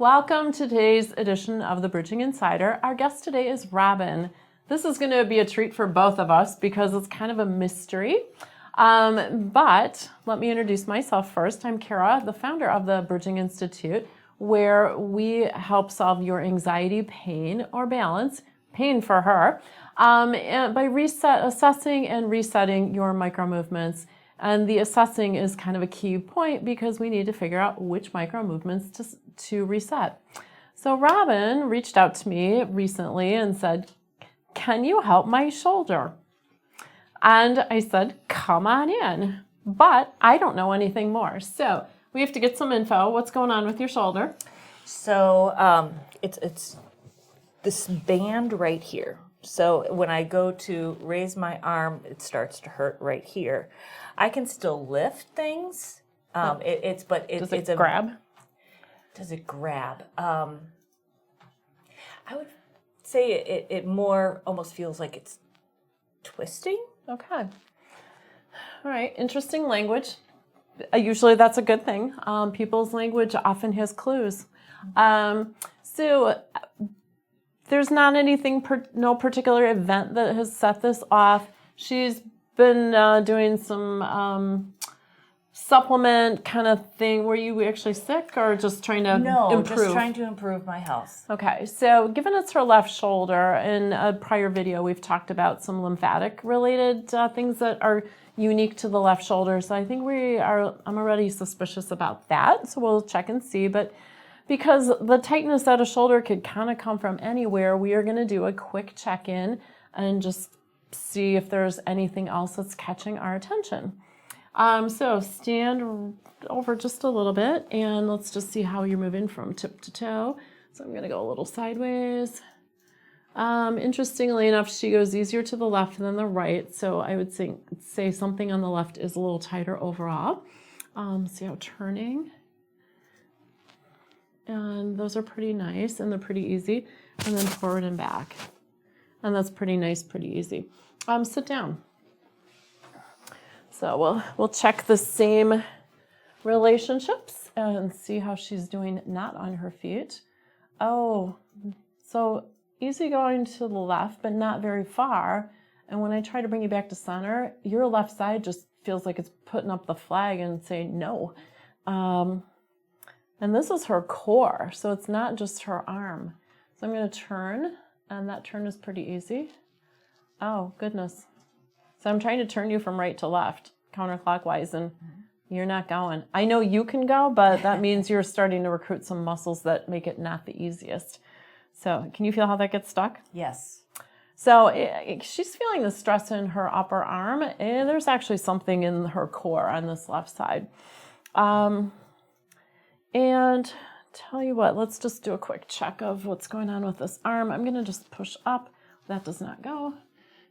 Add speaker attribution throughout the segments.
Speaker 1: Welcome to today's edition of the Bridging Insider. Our guest today is Robin. This is going to be a treat for both of us because it's kind of a mystery. But let me introduce myself first. I'm Kara, the founder of the Bridging Institute, where we help solve your anxiety, pain, or balance, pain for her, and by assessing and resetting your micro movements. And the assessing is kind of a key point because we need to figure out which micro movements to reset. So Robin reached out to me recently and said, "Can you help my shoulder?" And I said, "Come on in." But I don't know anything more. So we have to get some info. What's going on with your shoulder?
Speaker 2: So it's this band right here. So when I go to raise my arm, it starts to hurt right here. I can still lift things.
Speaker 1: Does it grab?
Speaker 2: Does it grab? I would say it more almost feels like it's twisting.
Speaker 1: Okay. All right. Interesting language. Usually that's a good thing. People's language often has clues. So there's not anything, no particular event that has set this off. She's been doing some supplement kind of thing. Were you actually sick or just trying to improve?
Speaker 2: Just trying to improve my health.
Speaker 1: Okay, so given it's her left shoulder, in a prior video we've talked about some lymphatic related things that are unique to the left shoulder. So I think I'm already suspicious about that. So we'll check and see. But because the tightness at a shoulder could kind of come from anywhere, we are going to do a quick check-in and just see if there's anything else that's catching our attention. So stand over just a little bit and let's just see how you're moving from tip to toe. So I'm going to go a little sideways. Interestingly enough, she goes easier to the left than the right. So I would say something on the left is a little tighter overall. See how turning. And those are pretty nice and they're pretty easy. And then forward and back. And that's pretty nice, pretty easy. Sit down. So we'll check the same relationships and see how she's doing not on her feet. Oh, so easy going to the left, but not very far. And when I try to bring you back to center, your left side just feels like it's putting up the flag and saying no. And this is her core, so it's not just her arm. So I'm going to turn, and that turn is pretty easy. Oh, goodness. So I'm trying to turn you from right to left, counterclockwise, and you're not going. I know you can go, but that means you're starting to recruit some muscles that make it not the easiest. So can you feel how that gets stuck?
Speaker 2: Yes.
Speaker 1: So she's feeling the stress in her upper arm, and there's actually something in her core on this left side. And tell you what, let's just do a quick check of what's going on with this arm. I'm going to just push up. That does not go.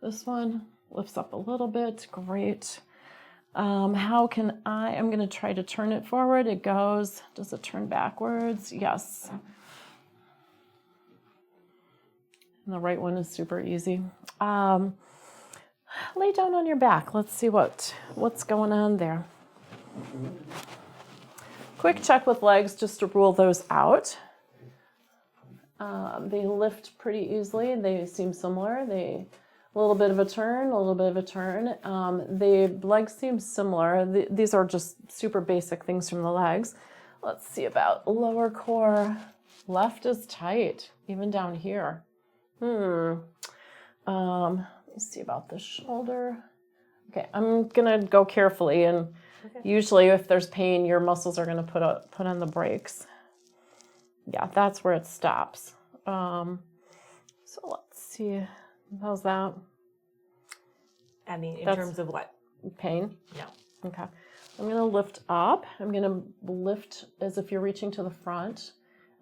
Speaker 1: This one lifts up a little bit. Great. How can I'm going to try to turn it forward. It goes. Does it turn backwards? Yes. And the right one is super easy. Lay down on your back. Let's see what's going on there. Quick check with legs just to rule those out. They lift pretty easily. They seem similar. A little bit of a turn, a little bit of a turn. The legs seem similar. These are just super basic things from the legs. Let's see about lower core. Left is tight, even down here. Let me see about the shoulder. Okay, I'm gonna go carefully, and usually if there's pain, your muscles are gonna put on the brakes. Yeah, that's where it stops. So let's see. How's that?
Speaker 2: I mean, in terms of what?
Speaker 1: Pain?
Speaker 2: No.
Speaker 1: Okay. I'm going to lift up. I'm going to lift as if you're reaching to the front.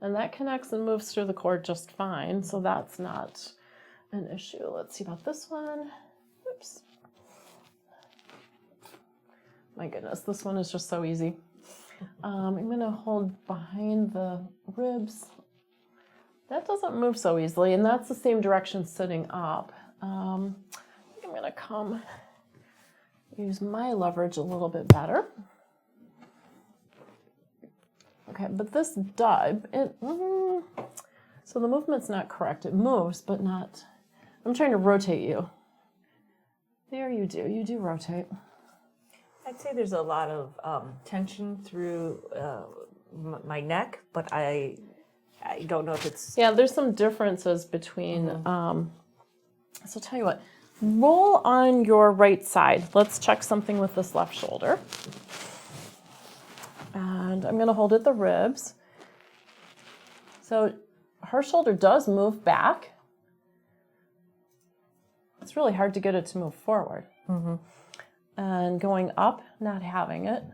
Speaker 1: And that connects and moves through the core just fine. So that's not an issue. Let's see about this one. Oops. My goodness, this one is just so easy. I'm going to hold behind the ribs. That doesn't move so easily, and that's the same direction sitting up. I'm going to use my leverage a little bit better. Okay, but this does, so the movement's not correct. It moves, but not, I'm trying to rotate you. There you do rotate.
Speaker 2: I'd say there's a lot of tension through my neck, but I don't know if it's...
Speaker 1: Yeah, there's some differences between, so tell you what, roll on your right side. Let's check something with this left shoulder. And I'm gonna hold at the ribs. So her shoulder does move back. It's really hard to get it to move forward. And going up, not having it.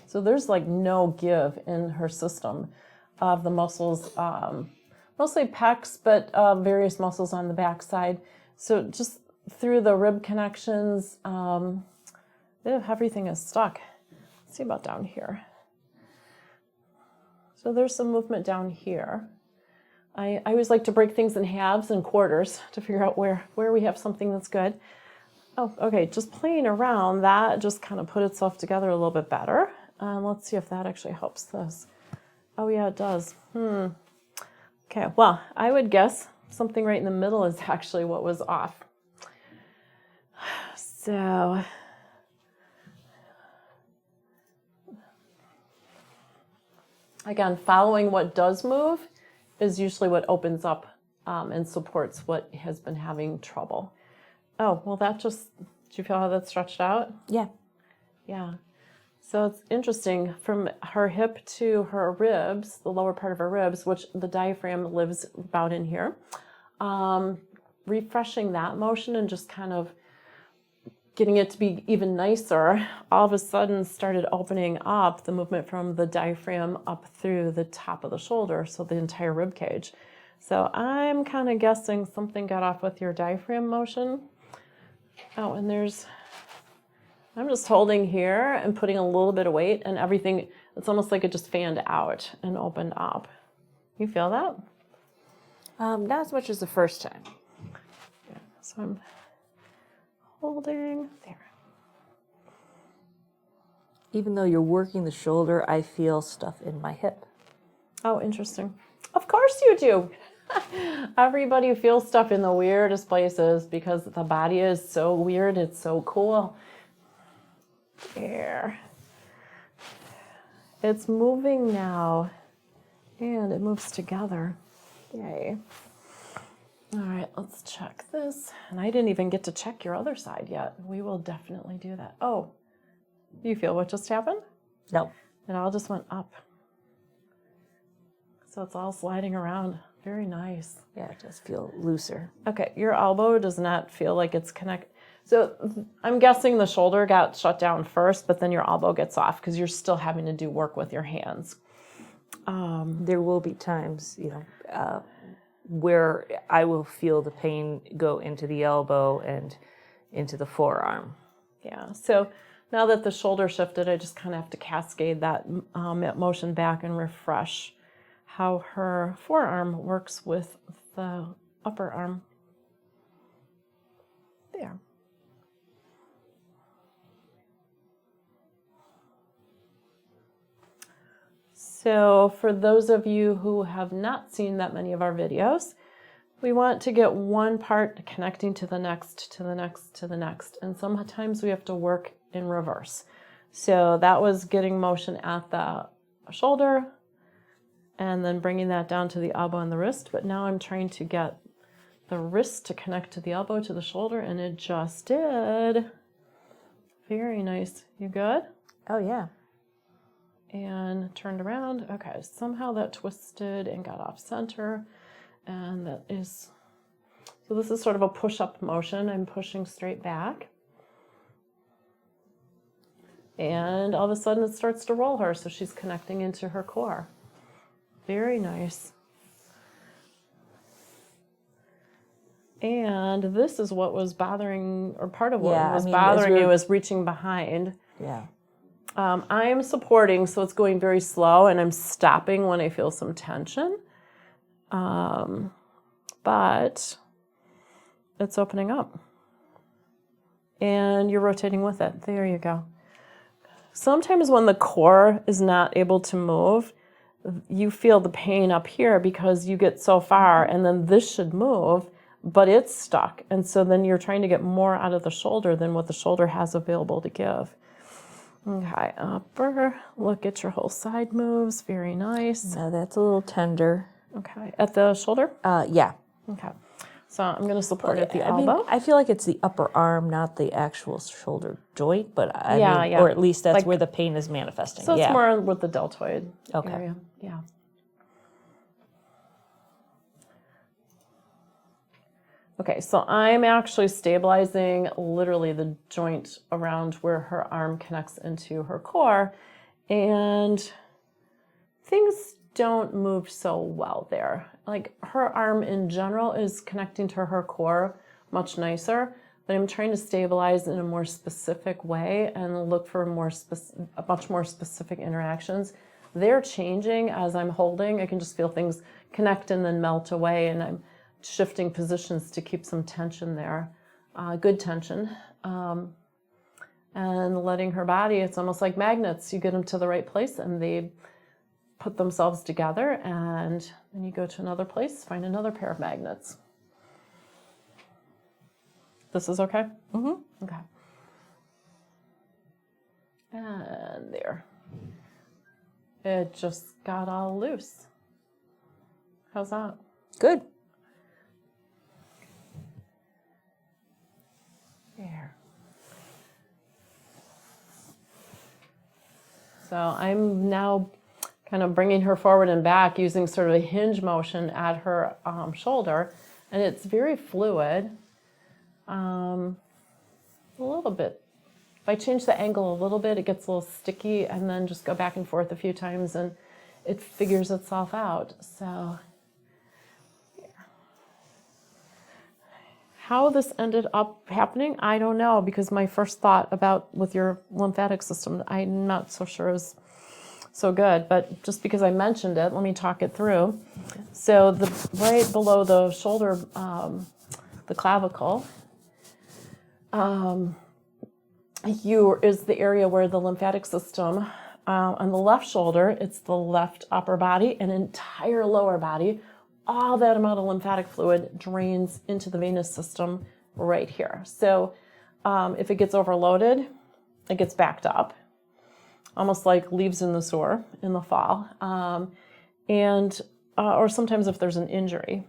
Speaker 1: So there's like no give in her system of the muscles, mostly pecs, but various muscles on the back side. So just through the rib connections, everything is stuck. Let's see about down here. So there's some movement down here. I always like to break things in halves and quarters to figure out where we have something that's good. Oh, okay, just playing around, that just kind of put itself together a little bit better. Let's see if that actually helps this. Oh yeah, it does. Okay, well, I would guess something right in the middle is actually what was off. So, again, following what does move is usually what opens up and supports what has been having trouble. Oh, well, that just, do you feel how that stretched out?
Speaker 2: Yeah.
Speaker 1: Yeah. So it's interesting, from her hip to her ribs, the lower part of her ribs, which the diaphragm lives about in here, refreshing that motion and just kind of getting it to be even nicer, all of a sudden started opening up the movement from the diaphragm up through the top of the shoulder, so the entire rib cage. So I'm kind of guessing something got off with your diaphragm motion. Oh, and I'm just holding here and putting a little bit of weight, and everything, it's almost like it just fanned out and opened up. You feel that?
Speaker 2: Not as much as the first time.
Speaker 1: Yeah, so I'm holding there.
Speaker 2: Even though you're working the shoulder, I feel stuff in my hip.
Speaker 1: Oh, interesting. Of course you do. Everybody feels stuff in the weirdest places because the body is so weird. It's so cool. There. It's moving now, and it moves together. Yay. All right, let's check this. And I didn't even get to check your other side yet. We will definitely do that. Oh, you feel what just happened?
Speaker 2: No.
Speaker 1: It all just went up. So it's all sliding around. Very nice.
Speaker 2: Yeah, it does feel looser.
Speaker 1: Okay, your elbow does not feel like it's connected. So I'm guessing the shoulder got shut down first, but then your elbow gets off because you're still having to do work with your hands.
Speaker 2: There will be times, where I will feel the pain go into the elbow and into the forearm.
Speaker 1: Yeah, so now that the shoulder shifted, I just kind of have to cascade that motion back and refresh how her forearm works with the upper arm. There. So for those of you who have not seen that many of our videos, we want to get one part connecting to the next, to the next, to the next. And sometimes we have to work in reverse. So that was getting motion at the shoulder and then bringing that down to the elbow and the wrist. But now I'm trying to get the wrist to connect to the elbow, to the shoulder, and it just did. Very nice. You good?
Speaker 2: Oh, yeah.
Speaker 1: And turned around. Okay, somehow that twisted and got off center. And that is, so this is sort of a push-up motion. I'm pushing straight back. And all of a sudden it starts to roll her, so she's connecting into her core. Very nice. And this is what was bothering, or part of what was bothering you is reaching behind.
Speaker 2: Yeah.
Speaker 1: I am supporting, so it's going very slow, and I'm stopping when I feel some tension. But it's opening up. And you're rotating with it. There you go. Sometimes when the core is not able to move, you feel the pain up here because you get so far, and then this should move, but it's stuck. And so then you're trying to get more out of the shoulder than what the shoulder has available to give. Okay, upper, look at your whole side moves, very nice.
Speaker 2: Now that's a little tender.
Speaker 1: Okay, at the shoulder?
Speaker 2: Yeah.
Speaker 1: Okay, so I'm going to support at the elbow.
Speaker 2: I feel like it's the upper arm, not the actual shoulder joint, but I
Speaker 1: Yeah,
Speaker 2: mean,
Speaker 1: yeah.
Speaker 2: or at least that's
Speaker 1: Like-
Speaker 2: where the pain is manifesting.
Speaker 1: So it's
Speaker 2: yeah.
Speaker 1: more with the deltoid
Speaker 2: Okay.
Speaker 1: area. Yeah. Okay, so I'm actually stabilizing literally the joint around where her arm connects into her core, and things don't move so well there. Like her arm in general is connecting to her core much nicer, but I'm trying to stabilize in a more specific way and look for much more specific interactions. They're changing as I'm holding. I can just feel things connect and then melt away, and I'm shifting positions to keep some tension there, good tension. And letting her body, it's almost like magnets. You get them to the right place and they put themselves together, and then you go to another place, find another pair of magnets. This is okay? Mm-hmm. Okay. And there. It just got all loose. How's that?
Speaker 2: Good.
Speaker 1: There. So I'm now kind of bringing her forward and back using sort of a hinge motion at her shoulder, and it's very fluid. A little bit. If I change the angle a little bit, it gets a little sticky, and then just go back and forth a few times, and it figures itself out. So, yeah. How this ended up happening, I don't know, because my first thought about with your lymphatic system, I'm not so sure is so good, but just because I mentioned it, let me talk it through. So right below the shoulder, the clavicle, is the area where the lymphatic system, on the left shoulder, it's the left upper body and entire lower body. All that amount of lymphatic fluid drains into the venous system right here. So if it gets overloaded, it gets backed up, almost like leaves in the sewer in the fall. Or sometimes if there's an injury,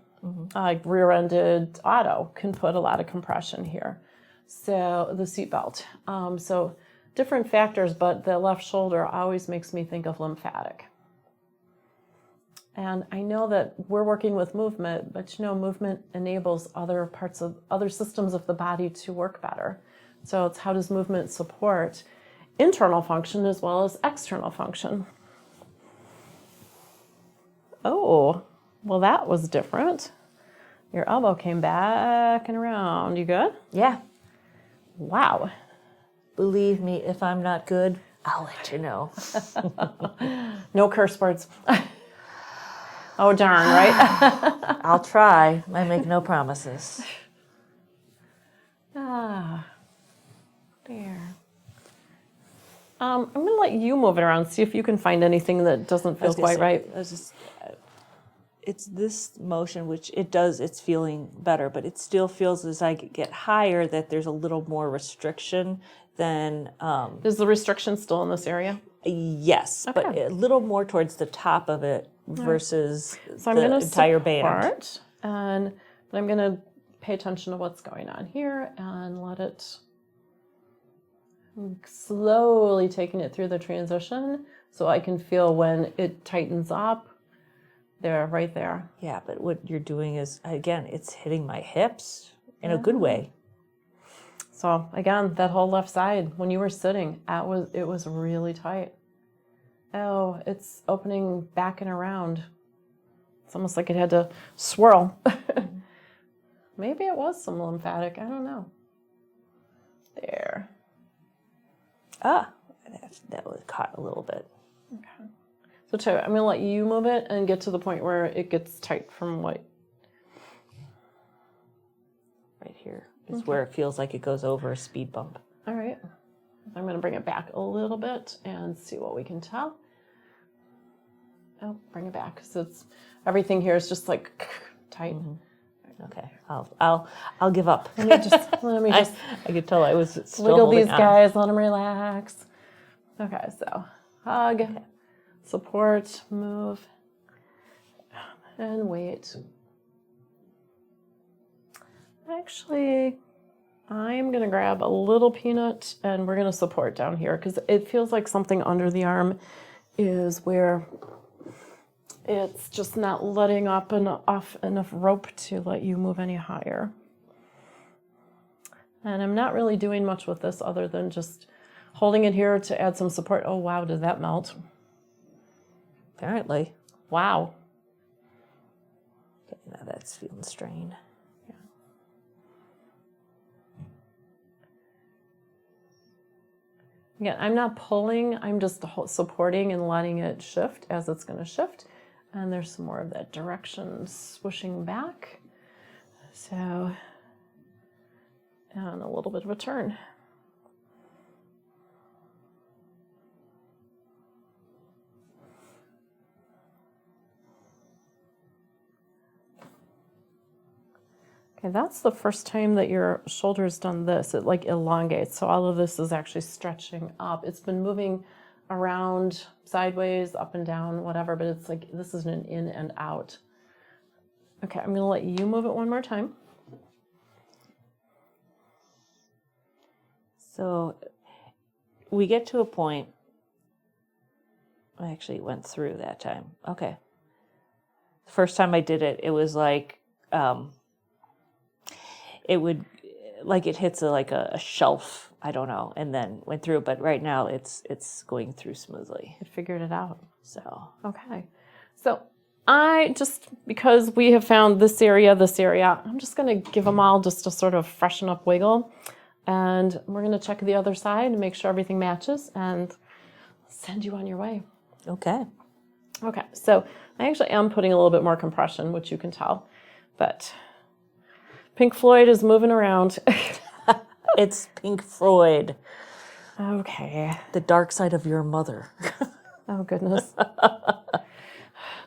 Speaker 1: like rear-ended auto can put a lot of compression here. So the seatbelt. So different factors, but the left shoulder always makes me think of lymphatic. And I know that we're working with movement, but movement enables other systems of the body to work better. So it's how does movement support internal function as well as external function. Oh, well, that was different. Your elbow came back and around. You good?
Speaker 2: Yeah.
Speaker 1: Wow.
Speaker 2: Believe me, if I'm not good, I'll let you know.
Speaker 1: No curse words. Oh, darn, right?
Speaker 2: I'll try. I make no promises.
Speaker 1: There. I'm going to let you move it around, see if you can find anything that doesn't feel quite right.
Speaker 2: It's this motion, which it's feeling better, but it still feels as I get higher that there's a little more restriction than...
Speaker 1: Is the restriction still in this area?
Speaker 2: Yes,
Speaker 1: Okay.
Speaker 2: but a little more towards the top of it versus
Speaker 1: So I'm
Speaker 2: the
Speaker 1: going to
Speaker 2: entire band.
Speaker 1: but I'm going to pay attention to what's going on here and let it... slowly taking it through the transition so I can feel when it tightens up. There, right there.
Speaker 2: Yeah, but what you're doing is, again, it's hitting my hips in a good way.
Speaker 1: So again, that whole left side, when you were sitting, it was really tight. Oh, it's opening back and around. It's almost like it had to swirl. Maybe it was some lymphatic, I don't know. There.
Speaker 2: That was caught a little bit.
Speaker 1: Okay. So Terry, I'm going to let you move it and get to the point where it gets tight from what?
Speaker 2: Right here is where it feels like it goes over a speed bump.
Speaker 1: All right. I'm going to bring it back a little bit and see what we can tell. Oh, bring it back. So it's everything here is just like tight.
Speaker 2: Okay, I'll give up.
Speaker 1: Let me just
Speaker 2: I could tell I was still
Speaker 1: wiggle
Speaker 2: holding
Speaker 1: these
Speaker 2: on.
Speaker 1: guys, let them relax. Okay, so hug, support, move, and wait. Actually, I'm gonna grab a little peanut and we're gonna support down here because it feels like something under the arm is where it's just not letting off enough rope to let you move any higher. And I'm not really doing much with this other than just holding it here to add some support. Oh, wow, did that melt?
Speaker 2: Apparently.
Speaker 1: Wow.
Speaker 2: Okay, now that's feeling strained.
Speaker 1: Yeah. Again, I'm not pulling, I'm just supporting and letting it shift as it's going to shift. And there's some more of that direction swooshing back. So, and a little bit of a turn. Okay, that's the first time that your shoulder's done this. It like elongates. So all of this is actually stretching up. It's been moving around sideways, up and down, whatever, but it's like this is an in and out. Okay, I'm gonna let you move it one more time.
Speaker 2: So we get to a point, I actually went through that time. Okay. The first time I did it, it was like, it would, like it hits a shelf, I don't know, and then went through. But right now it's going through smoothly.
Speaker 1: I figured it out.
Speaker 2: So,
Speaker 1: Okay. So I just, because we have found this area, I'm just gonna give them all just a sort of freshen up wiggle. And we're gonna check the other side and make sure everything matches and send you on your way.
Speaker 2: okay.
Speaker 1: Okay, so I actually am putting a little bit more compression, which you can tell, but Pink Floyd is moving around.
Speaker 2: It's Pink Floyd.
Speaker 1: Okay.
Speaker 2: The dark side of your mother.
Speaker 1: Oh, goodness.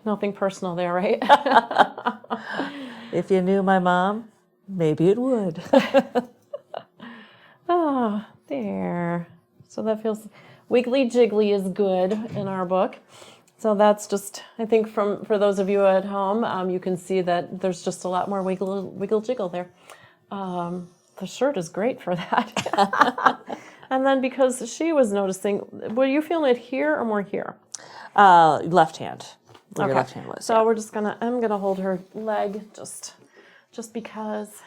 Speaker 1: Nothing personal there, right?
Speaker 2: If you knew my mom, maybe it would.
Speaker 1: Oh, there. So that feels wiggly jiggly is good in our book. So that's just, I think for those of you at home, you can see that there's just a lot more wiggle jiggle there. The shirt is great for that. And then because she was noticing, were you feeling it here or more here?
Speaker 2: Left hand. Where your left hand was.
Speaker 1: So we're just I'm gonna hold her leg just because.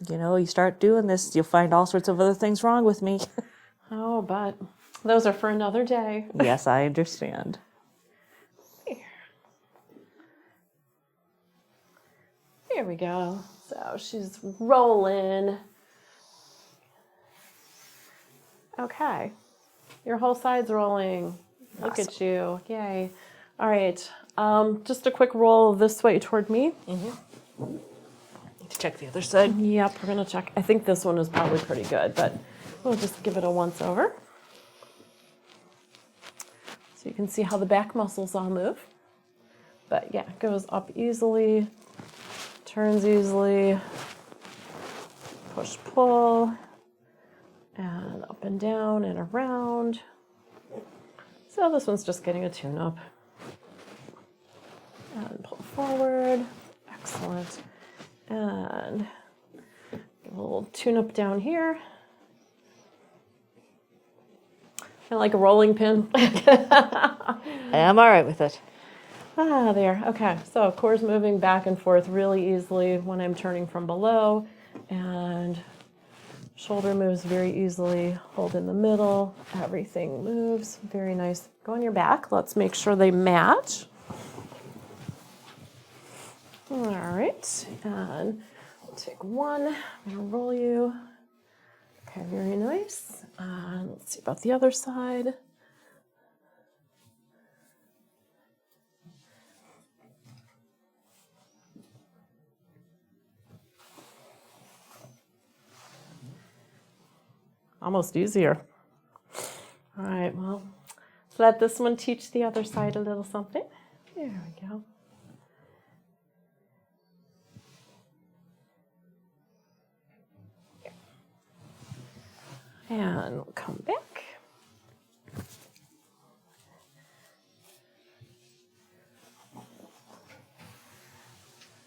Speaker 2: You know, you start doing this, you'll find all sorts of other things wrong with me.
Speaker 1: Oh, but those are for another day.
Speaker 2: Yes, I understand.
Speaker 1: Here we go. So she's rolling. Okay. Your whole side's rolling. Look at you. Yay. All right. Just a quick roll this way toward me.
Speaker 2: Check the other side.
Speaker 1: Yep, we're going to check. I think this one is probably pretty good, but we'll just give it a once over. So you can see how the back muscles all move. But yeah, it goes up easily, turns easily, push, pull, and up and down and around. So this one's just getting a tune-up. And pull forward. Excellent. And give a little tune-up down here. Kind of like a rolling pin.
Speaker 2: I'm all right with it.
Speaker 1: Ah, there. Okay, so core's moving back and forth really easily when I'm turning from below. And shoulder moves very easily. Hold in the middle. Everything moves. Very nice. Go on your back. Let's make sure they match. All right, and we'll take one. I'm gonna roll you. Okay, very nice. Let's see about the other side. Almost easier. All right, well, let's let this one teach the other side a little something. There we go. And we'll come back.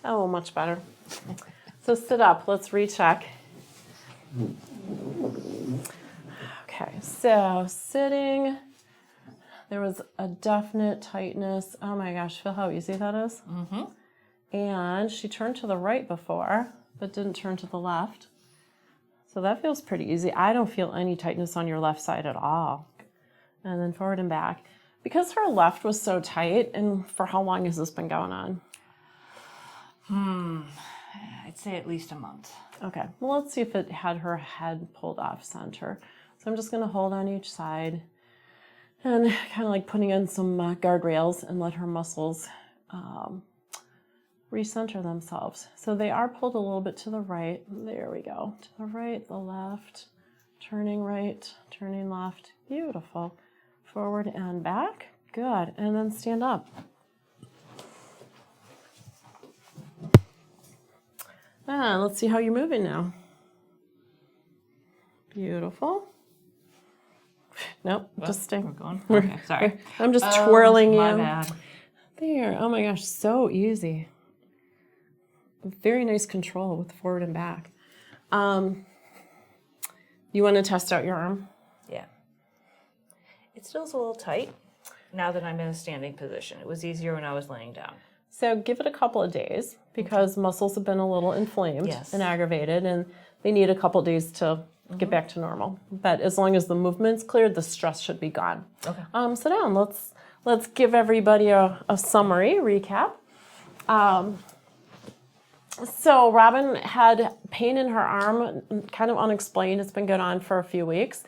Speaker 1: Oh, much better. So sit up. Let's recheck. Okay, so sitting, there was a definite tightness. Oh my gosh, feel how easy that is? Mm-hmm. And she turned to the right before, but didn't turn to the left. So that feels pretty easy. I don't feel any tightness on your left side at all. And then forward and back. Because her left was so tight, and for how long has this been going on?
Speaker 2: I'd say at least a month.
Speaker 1: Okay, well, let's see if it had her head pulled off center. So I'm just going to hold on each side and kind of like putting in some guardrails and let her muscles recenter themselves. So they are pulled a little bit to the right. There we go. To the right, the left, turning right, turning left. Beautiful. Forward and back. Good. And then stand up. And let's see how you're moving now. Beautiful. Nope, just stay.
Speaker 2: We're going. Okay, sorry.
Speaker 1: I'm just twirling you.
Speaker 2: My bad.
Speaker 1: There. Oh my gosh, so easy. Very nice control with forward and back. You want to test out your arm?
Speaker 2: Yeah. It still's a little tight now that I'm in a standing position. It was easier when I was laying down.
Speaker 1: So give it a couple of days because muscles have been a little inflamed and aggravated, and they need a couple of days to get back to normal. But as long as the movement's cleared, the stress should be gone. Okay. Sit down. Let's give everybody a summary recap. So Robin had pain in her arm, kind of unexplained. It's been going on for a few weeks.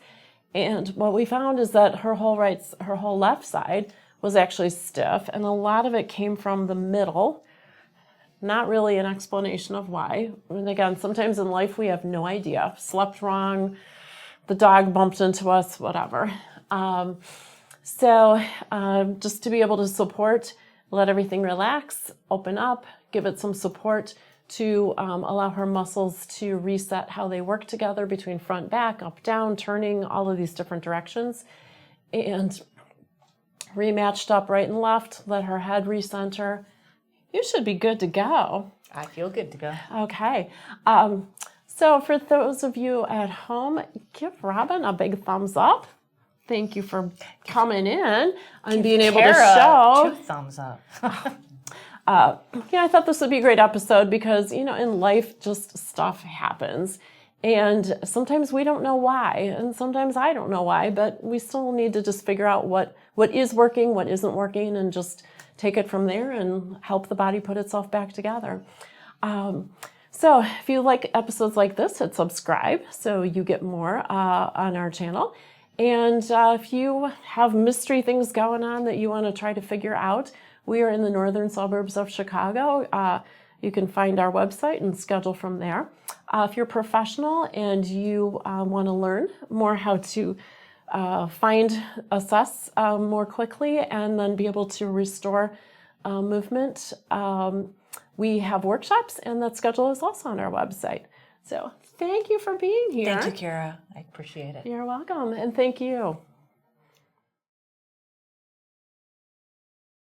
Speaker 1: And what we found is that her whole left side was actually stiff, and a lot of it came from the middle. Not really an explanation of why. And again, sometimes in life we have no idea. Slept wrong, the dog bumped into us, whatever. So just to be able to support, let everything relax, open up, give it some support to allow her muscles to reset how they work together between front, back, up, down, turning, all of these different directions. And rematched up right and left, let her head recenter. You should be good to go.
Speaker 2: I feel good to go.
Speaker 1: Okay. So for those of you at home, give Robin a big thumbs up. Thank you for coming in and being able to show.
Speaker 2: 2 thumbs up.
Speaker 1: I thought this would be a great episode because, in life, just stuff happens. And sometimes we don't know why, and sometimes I don't know why, but we still need to just figure out what is working, what isn't working, and just take it from there and help the body put itself back together. So if you like episodes like this, hit subscribe so you get more on our channel. And if you have mystery things going on that you want to try to figure out, we are in the northern suburbs of Chicago. You can find our website and schedule from there. If you're a professional and you want to learn more how to assess more quickly and then be able to restore movement, we have workshops, and that schedule is also on our website. So thank you for being here.
Speaker 2: Thank you, Kara. I appreciate it.
Speaker 1: You're welcome, and thank you.